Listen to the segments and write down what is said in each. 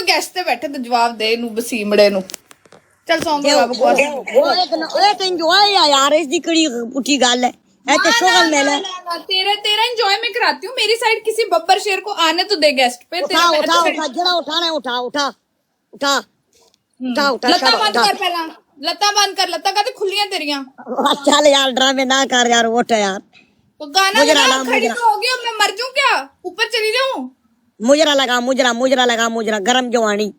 Guest ते बैठे तो जवाब दे नु बसीमड़े नु। चल सॉन्ग लगा बकवास। ओए तो एंजॉय यार इसकी कड़ी पुठी गल है तो शोगल मेला तेरा एंजॉय मैं कराती हूँ। मेरी साइड किसी बब्बर शेर को आने तो दे गेस्ट पे। उठा उठा उठा जरा उठाना है उठा उठा उठा उठा उठा लता बंद कर पहला। लता बंद कर। लता कहते खुलियां तेरियां। चल यार ड्रामे ना कर यार उठ यार तो गाना लगा खड़ी तो होगी अब मैं मर जाऊं क्या ऊपर चली जाऊं। मुजरा लगा मुजरा गरम जवानी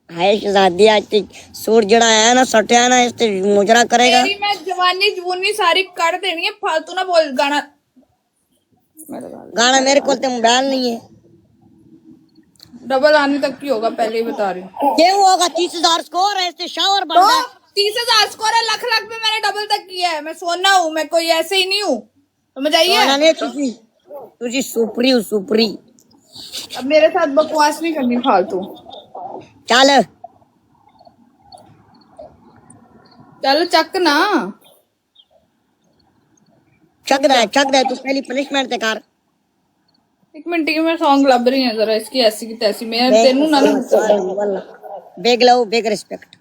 है शहजादी आज सूट जड़ा है ना सटिया ना इस मुजरा करेगा। तेरी मैं जवानी जवूनी सारी कर देनी है। फालतू ना बोल। गाना मेरे को तो मोबाइल नहीं है। डबल आने तक की होगा पहले ही बता रही हूँ। क्यों होगा 30,000 स्कोर है इससे शावर बन रहा है। 30,000 स्कोर है। लाख लाख में मैंने डबल तक किया है। मैं सोना हूँ। मैं कोई ऐसे ही नहीं हूँ। समझ आइए तुझी सुपरी। अब मेरे साथ बकवास नहीं करनी फालतू। चल चक ना चक दे तू पहली पनिशमेंट ते कर। एक मिनट की मैं सॉन्ग लब रही है जरा इसकी ऐसी की तैसी। मैं तेनू ना बेग लव बेग रिस्पेक्ट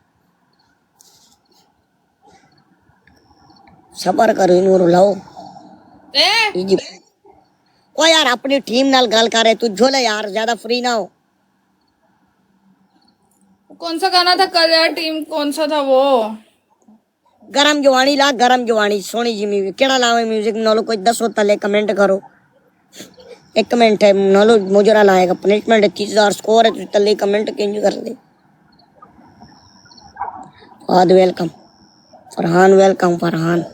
सबर करो नूर लाओ ओ यार अपनी टीम नाल गल कर तू झोले यार ज्यादा फ्री ना हो। कौन सा गाना था कल यार टीम कौन सा था वो गरम जवानी सोनी जी म्यूजिक केड़ा लावे म्यूजिक नालो कोई दसो तले कमेंट करो। एक कमेंट है नालो मुजरा लाएगा पनिशमेंट 30,000 स्कोर है तू तले कमेंट किंज कर दे। फहद वेलकम फरहान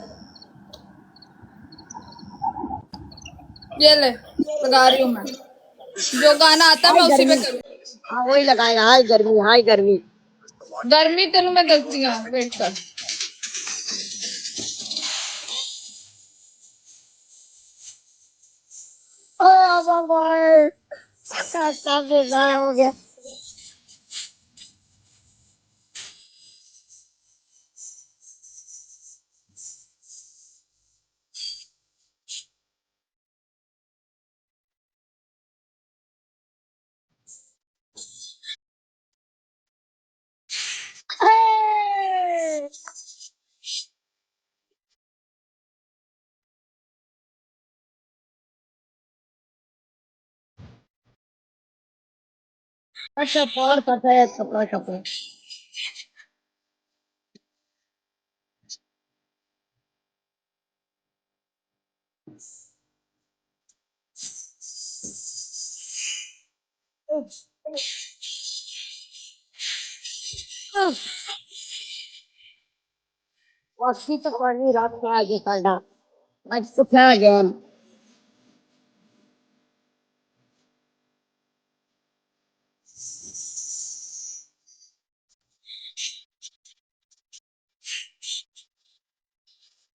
ये ले लगा रही हूँ मैं। जो गाना आता है मैं उसी पे करूँ। हाँ वही लगाएगा। हाय गर्मी गर्मी तेनू मैं दसती हूँ वेट कर। हो गया अच्छा पार पता है कपड़ा वासी तो पानी रात में आगे साडा आज तो क्या गया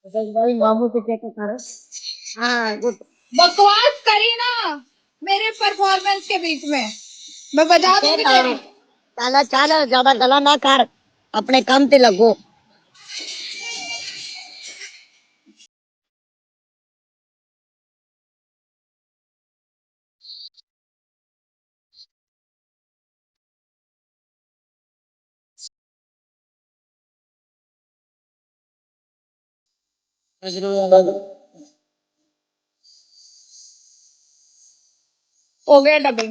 भाई मामू से चेक कर। हाँ गुड बकवास करी ना मेरे परफॉर्मेंस के बीच में मैं बजा दूंगी तेरी। चला ज्यादा गला ना कर अपने काम ते लगो। हो गया डबल।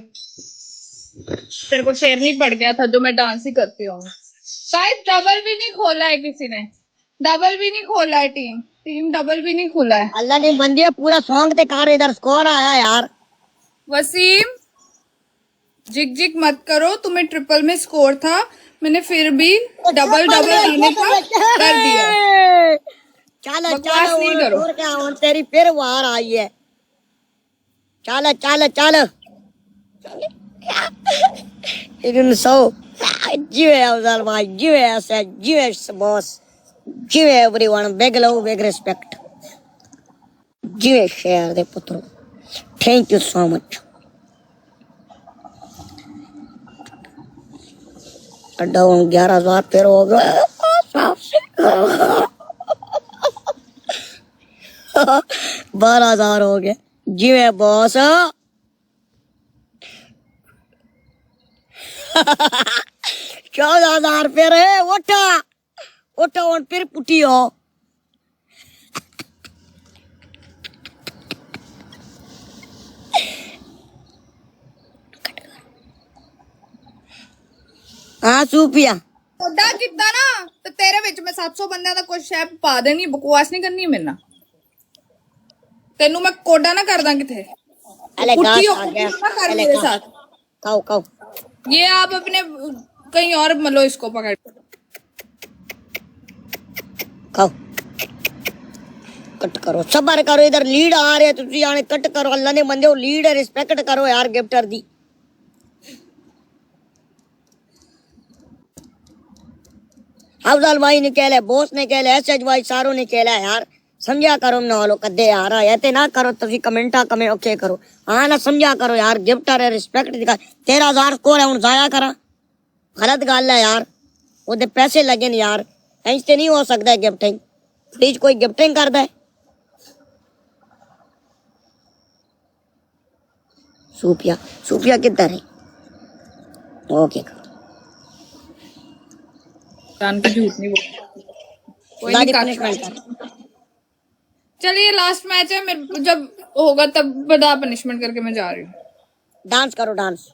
तेरे को शेर नहीं पड़ गया था जो मैं डांस ही करती हूँ। शायद डबल भी नहीं खोला है किसी ने। डबल भी नहीं खोला है टीम डबल भी नहीं खोला है। अल्लाह ने बंदिया पूरा सॉन्ग ते कार इधर स्कोर आया यार। वसीम जिग जिग मत करो। तुम्हें ट्रिपल में स्कोर था मैंने फिर भी डबल आने का कर दिया। चल नहीं करो। क्या तेरी फिर वार आई है। चल इधर सो जीवे अफजल भाई जीवे ऐसे जीवे बॉस जीवे everyone big love big respect जीवे शेयर दे पुत्रो थैंक यू सो मच। अड्डा 11,000 फिर हो गया 12,000 हो गए जीवे बॉस 14,000 फिर उठा उठा और फिर पुटी हो। हाँ सूपिया कोडा कितना ना तो तेरे विच मैं 700 बंदे दा कुछ शै पा देनी, बकवास नहीं करनी मेरे ना। तेनू मैं कोडा ना कर दा किथे। अले पुट्ठी घास हो आ गया। ना कर अले मेरे खाओ साथ। खाओ खाओ ये आप अपने कहीं और मतलब इसको पकड़। खाओ कट करो सबर करो। इधर लीड आ रहे तुसी आने कट करो। अल्लाह ने बंदे लीड रिस्पेक्ट करो यार गिफ्टर दी। अफजल भाई ने कहला, बॉस ने कहला, एसएच भाई सारों ने कहला यार समझा करो ना वालो कदे यार ऐते ना करो तुसी कमेंटा कमें ओके करो। हाँ ना समझा करो यार गिफ्टर है रिस्पेक्ट दिखा। 13,000 स्कोर है हूं जाया करा गलत गल है यार। ओदे पैसे लगे ने यार इंज ते नहीं हो सकता है गिफ्टिंग। प्लीज कोई गिफ्टिंग करदा है। सूपिया सूपिया किधर है? ओके जान के झूठ नहीं बोल। कोई दादी नहीं पनिशमेंट काट। कर। चलिए लास्ट मैच है मेरे, जब होगा तब बड़ा पनिशमेंट करके मैं जा रही हूँ। डांस करो डांस।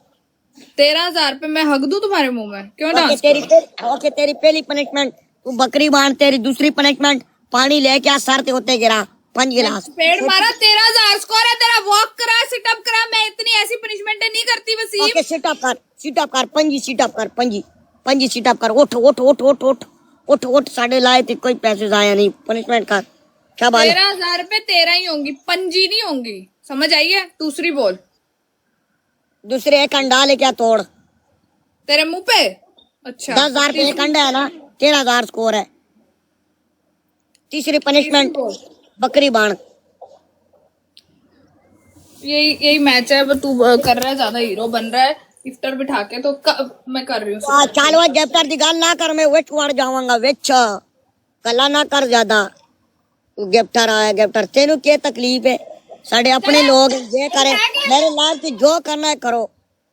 13,000 पे मैं हक दूं तुम्हारे मुंह में? क्यों ओके डांस तेरी करूं? ओके तेरी पहली पनिशमेंट तू बकरी बांध। तेरी दूसरी पनिशमेंट पानी लेके आ सर ते होते गिरा 5 गिलास। पेड़ मारा। 13,000 स्कोर है तेरा। वॉक करा, सिट अप करा। मैं इतनी ऐसी पनिशमेंट नहीं करती वसीम। ओके सिट अप कर पंजी सिट अप कर पंजी सिट अप कर। उठ उठ उठ उठ उठ उठ उठ साढ़े लाए थे कोई पैसे जाया नहीं। पनिशमेंट कर शाबाश। 13,000 पे 13 ही होंगी, पंजी नहीं होंगी। समझ आई है? दूसरी बोल। दूसरे एक अंडा लेके आ तोड़। तेरे मुंह पे। अच्छा 10,000 पे एक अंडा है ना। 13,000 स्कोर है। तीसरी पनिशमेंट बकरी बाण। यही मैच है। वो तू कर रहा है, ज्यादा हीरो बन रहा है गिफ्टर बिठा के, तो मैं कर रही हूँ। चल वो गिफ्टर दी गल ना कर। मैं विच वड़ जावांगा विच। गला ना कर ज्यादा। तू गिफ्टर आया गिफ्टर तेनू क्या तकलीफ है? साडे अपने लोग जे करे मेरे लाइफ से जो करना है करो।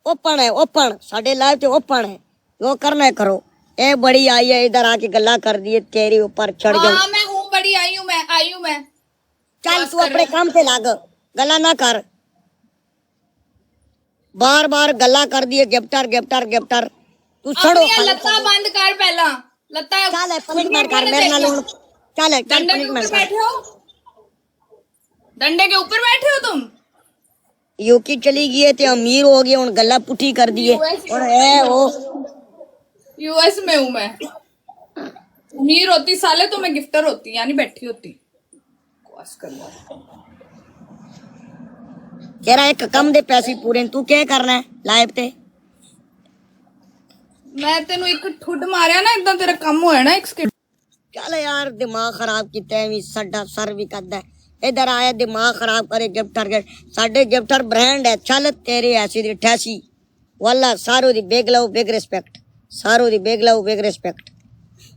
ओपन है ओपन साडे लाइफ से ओपन है। जो करना है करो। ए बड़ी आई है इधर आके गल्ला कर दिए तेरे ऊपर चढ़ जाऊं। हाँ मैं हूँ बड़ी। आई हूँ मैं। चल तू अपने काम पे लाग गला ना कर। बार बार गल्ला कर दिए गिफ्टर गिफ्टर गिफ्टर। तू सड़ो अपनी लत्ता बंद कर पहला। लत्ता चल पनिशमेंट कर मेरे नाल हुन। चल डंडे के ऊपर बैठे हो। डंडे के ऊपर बैठे हो तुम। यूकी चली गई है ते अमीर हो गए हुन गल्ला पुठी कर दिए। और है वो यूएस में हूँ मैं। अमीर होती साले तो मैं गिफ्टर होती, यानी बैठी होती। तेरा एक कम दे पैसे पूरे तू क्या करना है लाइफ ते? मैं तेनू एक ठुड मारिया ना इतना तेरा कम होया ना एक स्किट। चल यार दिमाग खराब किता है साडा सर भी करदा है। इधर आया दिमाग खराब करे गिफ्टर के। साडे गिफ्टर ब्रांड है। चल तेरे ऐसी दी ठैसी वल्ला सारो the big love big respect. सारो the big love big respect.